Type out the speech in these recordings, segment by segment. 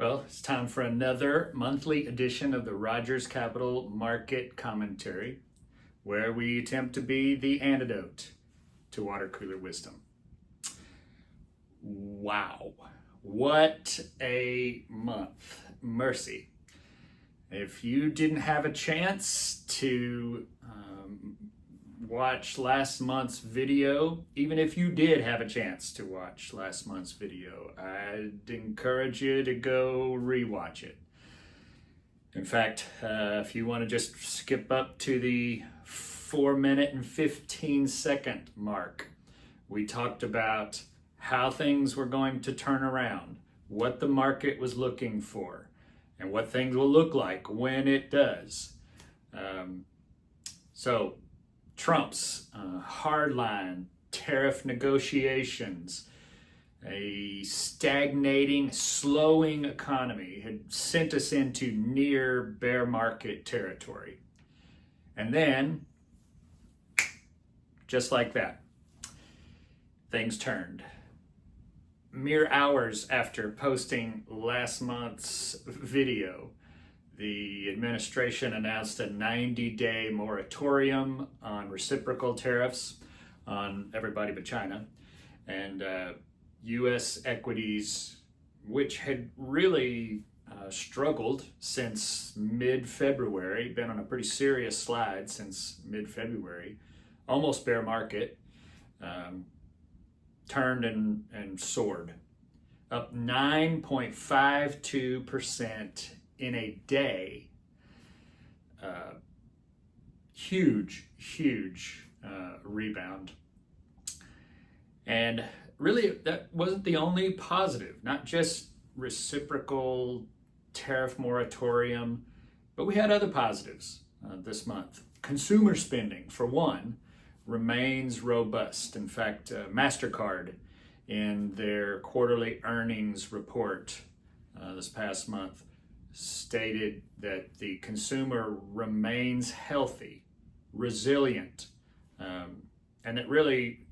Well, it's time for another monthly edition of the Rogers Capital Market Commentary, where we attempt to be the antidote to water cooler wisdom. Wow, what a month. Mercy. If you didn't have a chance to watch last month's video, even if you did have a chance to watch last month's video, I'd encourage you to go rewatch it. In fact, if you want to just skip up to the 4-minute and 15-second mark, we talked about how things were going to turn around, what the market was looking for, and what things will look like when it does. So Trump's hardline tariff negotiations, a stagnating, slowing economy had sent us into near bear market territory. And then, just like that, things turned. Mere hours after posting last month's video, the administration announced a 90-day moratorium on reciprocal tariffs on everybody but China. And U.S. equities, which had really struggled since mid-February, been on a pretty serious slide since mid-February, almost bear market, turned and soared, up 9.52% in a day. Huge rebound. And really, that wasn't the only positive, not just reciprocal tariff moratorium, but we had other positives this month. Consumer spending, for one, remains robust. In fact, MasterCard, in their quarterly earnings report this past month, stated that the consumer remains healthy, resilient, and that really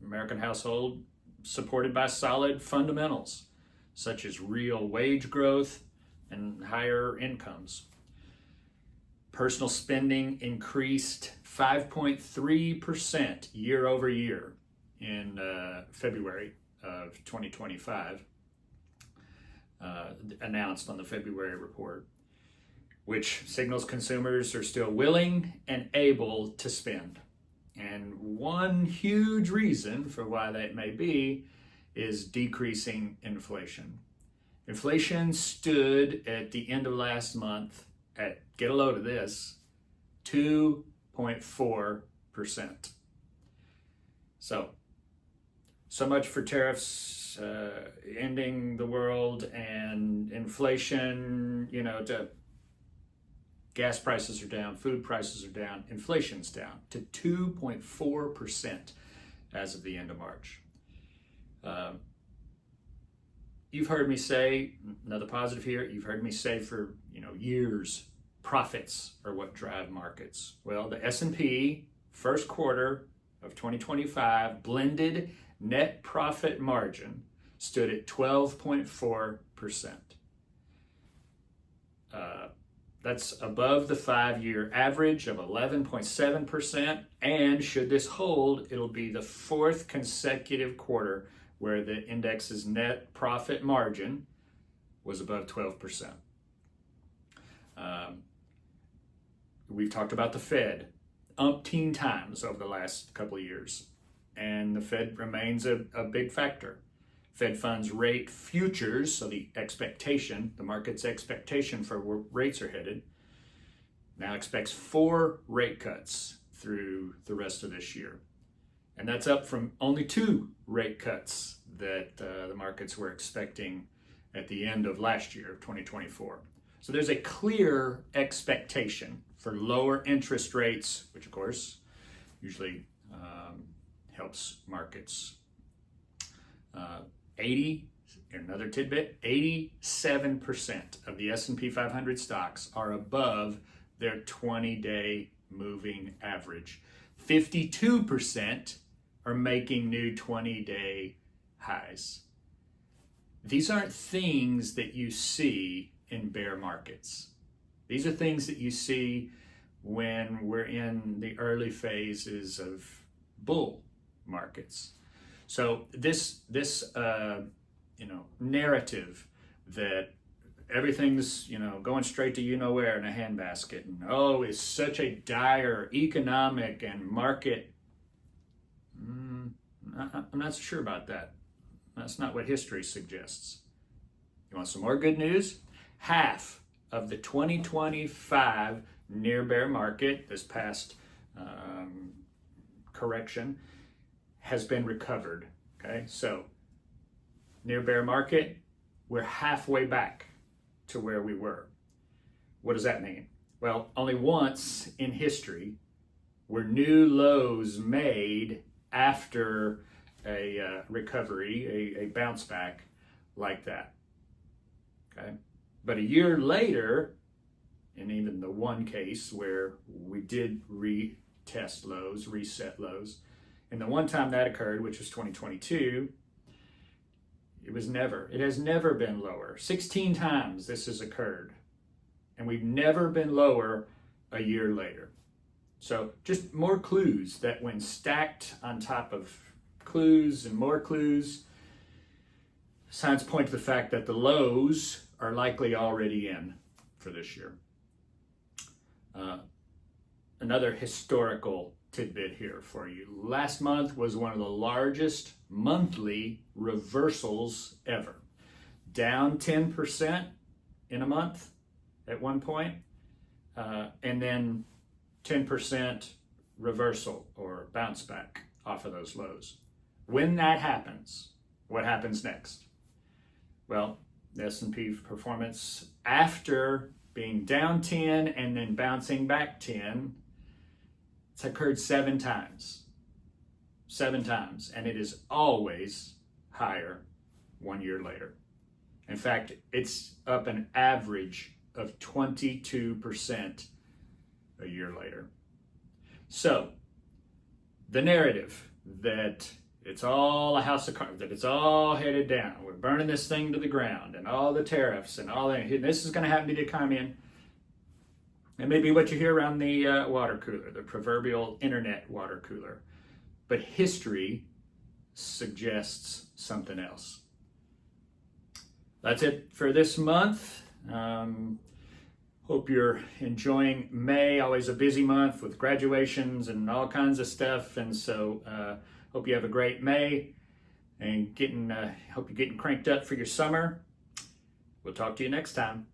American household supported by solid fundamentals such as real wage growth and higher incomes. Personal spending increased 5.3% year over year in February of 2025, announced on the February report, which signals consumers are still willing and able to spend. And one huge reason for why that may be is decreasing inflation. Inflation stood at the end of last month at, get a load of this, 2.4%. So much for tariffs ending the world and inflation. Gas prices are down, food prices are down, inflation's down to 2.4% as of the end of March. You've heard me say, another positive here, you've heard me say for years, profits are what drive markets. Well, the S&P first quarter of 2025 blended net profit margin stood at 12.4%. That's above the 5-year average of 11.7%, and should this hold, it'll be the fourth consecutive quarter where the index's net profit margin was above 12%. We've talked about the Fed umpteen times over the last couple of years, and the Fed remains a big factor. Fed funds rate futures, so the market's expectation for where rates are headed, now expects 4 rate cuts through the rest of this year. And that's up from only 2 rate cuts that the markets were expecting at the end of last year, 2024. So there's a clear expectation for lower interest rates, which of course usually helps markets. Another tidbit, 87% of the S&P 500 stocks are above their 20-day moving average. 52% are making new 20-day highs. these aren't things that you see in bear markets. These are things that you see when we're in the early phases of bull markets. So this narrative that everything's going straight to where in a handbasket, and it's such a dire economic and market. I'm not so sure about that. That's not what history suggests. You want some more good news? Half of the 2025 near bear market, this past correction, has been recovered. Okay, so near bear market, we're halfway back to where we were. What does that mean? Well, only once in history were new lows made after a recovery, a bounce back like that. Okay, but a year later, in even the one case where we did retest lows, reset lows, and the one time that occurred, which was 2022, it has never been lower. 16 times this has occurred, and we've never been lower a year later. So just more clues that when stacked on top of clues and more clues, signs point to the fact that the lows are likely already in for this year. Another historical tidbit here for you. Last month was one of the largest monthly reversals ever. Down 10% in a month at one point, and then 10% reversal or bounce back off of those lows. When that happens, what happens next? Well, the S&P performance after being down 10 and then bouncing back 10, it's occurred 7 times. 7 times, and it is always higher 1 year later. In fact, it's up an average of 22% a year later. So, the narrative that it's all a house of cards, that it's all headed down, we're burning this thing to the ground, and all the tariffs and all that, this is going to happen to the economy, and it may be what you hear around the water cooler, the proverbial internet water cooler. But history suggests something else. That's it for this month. Hope you're enjoying May, always a busy month with graduations and all kinds of stuff. And so hope you have a great May and hope you're getting cranked up for your summer. We'll talk to you next time.